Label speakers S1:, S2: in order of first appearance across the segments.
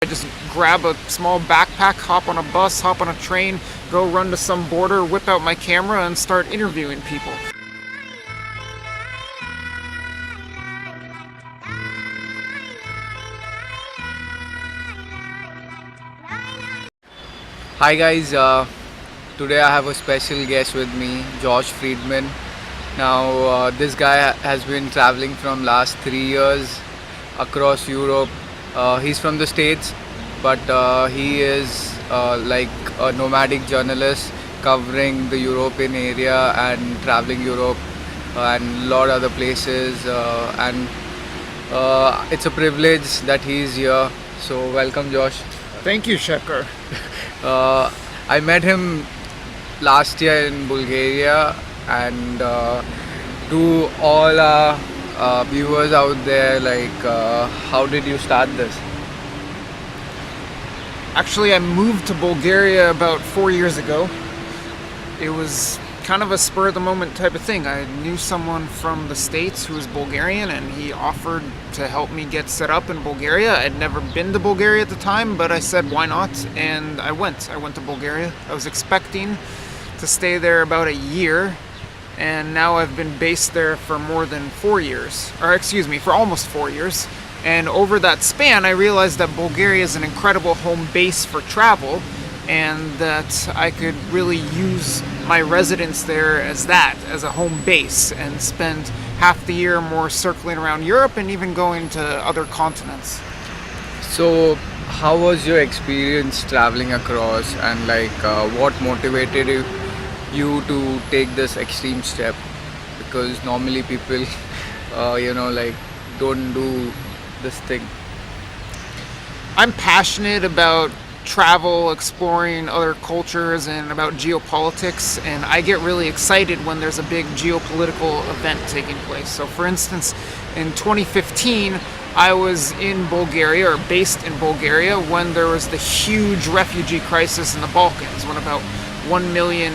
S1: I just grab a small backpack, hop on a bus, hop on a train, go run to some border, whip out my camera, and start interviewing people.
S2: Hi guys, today I have a special guest with me, Josh Friedman. Now this guy has been traveling from last 3 years across Europe. He's from the States, but he is like a nomadic journalist covering the European area and traveling Europe and a lot other places. And it's a privilege that he's here. So welcome, Josh.
S1: Thank you, Shekar.
S2: I met him last year in Bulgaria, and to all our viewers out there, like how did you start this?
S1: Actually, I moved to Bulgaria about 4 years ago. It was kind of a spur of the moment type of thing. I knew someone from the States who was Bulgarian, and he offered to help me get set up in Bulgaria. I'd never been to Bulgaria at the time, but I said why not, and I went to Bulgaria. I was expecting to stay there about a year, and now I've been based there for more than 4 years, or excuse me, for almost 4 years. And over that span, I realized that Bulgaria is an incredible home base for travel, and that I could really use my residence there as a home base, and spend half the year more circling around Europe and even going to other continents.
S2: So, how was your experience traveling across, and like what motivated you to take this extreme step? Because normally people, like don't do this thing.
S1: I'm passionate about travel, exploring other cultures, and about geopolitics, and I get really excited when there's a big geopolitical event taking place. So for instance, in 2015, I was in Bulgaria, or based in Bulgaria, when there was the huge refugee crisis in the Balkans, when about 1 million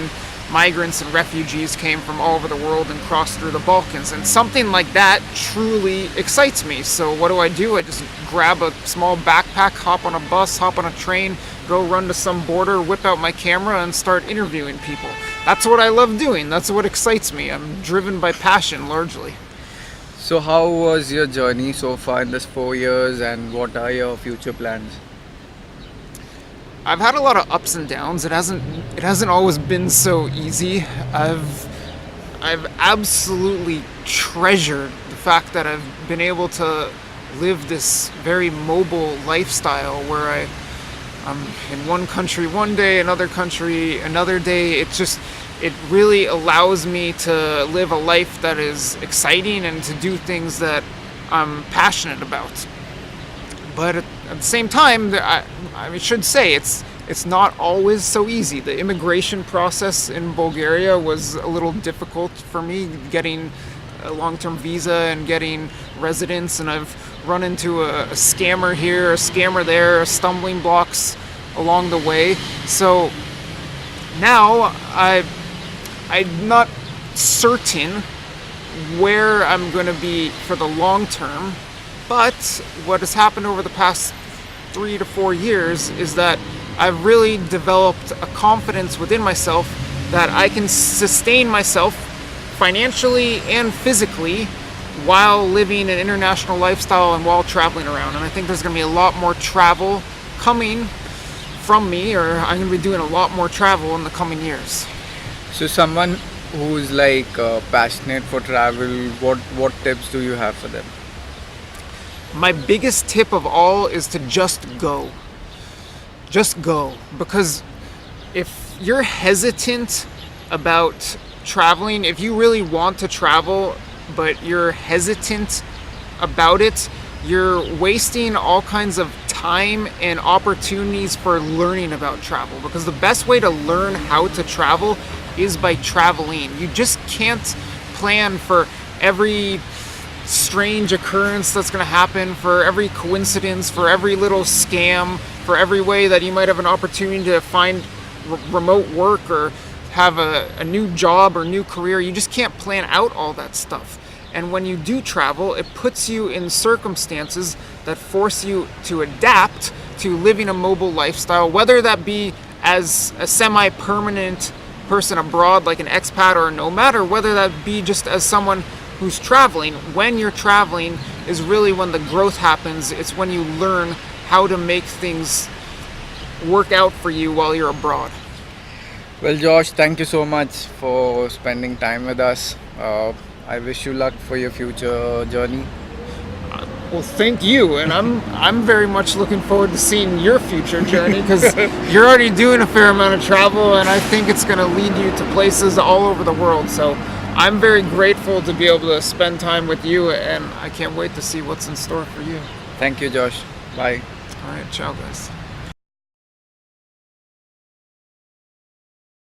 S1: migrants and refugees came from all over the world and crossed through the Balkans. And something like that truly excites me. So what do? I just grab a small backpack, hop on a bus, hop on a train, go run to some border, whip out my camera, and start interviewing people. That's what I love doing. That's what excites me. I'm driven by passion, largely.
S2: So, how was your journey so far in this 4 years, and what are your future plans?
S1: I've had a lot of ups and downs. It hasn't always been so easy. I've absolutely treasured the fact that I've been able to live this very mobile lifestyle where I'm in one country one day, another country another day. It really allows me to live a life that is exciting and to do things that I'm passionate about. But at the same time, I should say it's not always so easy. The immigration process in Bulgaria was a little difficult for me, getting a long-term visa and getting residence, and I've run into a scammer here, a scammer there, stumbling blocks along the way. So now I'm not certain where I'm going to be for the long term. But what has happened over the past 3 to 4 years is that I've really developed a confidence within myself that I can sustain myself financially and physically while living an international lifestyle and while traveling around. And I think there's going to be a lot more travel coming from me, or I'm going to be doing a lot more travel in the coming years.
S2: So, someone who's like passionate for travel, what tips do you have for them?
S1: My biggest tip of all is to just go. Just go. Because if you're hesitant about traveling, if you really want to travel, but you're hesitant about it, you're wasting all kinds of time and opportunities for learning about travel. Because the best way to learn how to travel is by traveling. You just can't plan for every strange occurrence that's going to happen, for every coincidence, for every little scam, for every way that you might have an opportunity to find remote work or have a new job or new career. You just can't plan out all that stuff. And when you do travel, it puts you in circumstances that force you to adapt to living a mobile lifestyle, whether that be as a semi-permanent person abroad like an expat or a nomad, or whether that be just as someone who's traveling. When you're traveling is really when the growth happens. It's when you learn how to make things work out for you while you're abroad.
S2: Well, Josh, thank you so much for spending time with us. I wish you luck for your future journey.
S1: Well, thank you, and I'm very much looking forward to seeing your future journey, because you're already doing a fair amount of travel, and I think it's going to lead you to places all over the world. So I'm very grateful to be able to spend time with you, and I can't wait to see what's in store for you.
S2: Thank you, Josh. Bye.
S1: All right, ciao, guys.